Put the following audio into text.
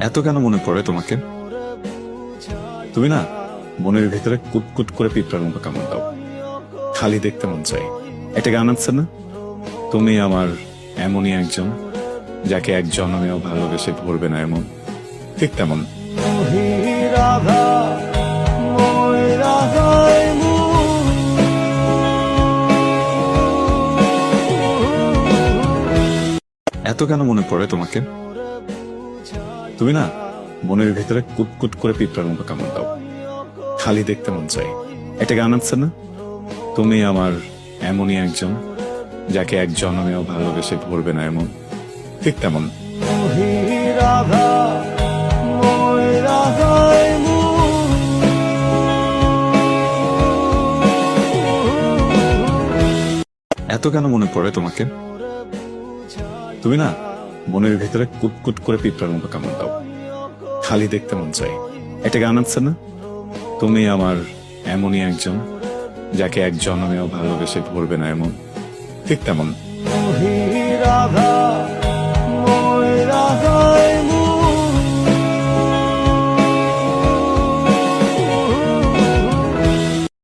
এত কেন মনে পড়ে তোমাকে? তুমি না মনের ভিতরে কুটকুট করে পিঁপড়ার মতো কামড় দাও, খালি দেখতে মন চাই। একটা গান আছে না, তুমি আমার এমনই একজন যাকে এক জন্মেও ভালোবেসে ভরবে না, এমন ঠিক তেমন। এত কেন মনে পড়ে তোমাকে? তুমি না মনের ভিতরে কুটকুট করে পিঁপড়ার মতো কামড় দাও, খালি দেখতে মন চাই। একটা গান আছে না, তুমি আমার এমনই একজন যাকে এক জন্মেও ভালোবেসে ভরবে না, এমন ঠিক তেমন। এত কেন মনে পড়ে তোমাকে? তুমি না মনের ভিতরে কুটকুট করে পিঁপড়ার মতো কামড় দাও, খালি দেখতে মন চাই। একটা গান আছে না, তুমি আমার এমনই একজন যাকে এক জন্মেও ভালোবেসে ভরবে না, এমন ঠিক তেমন।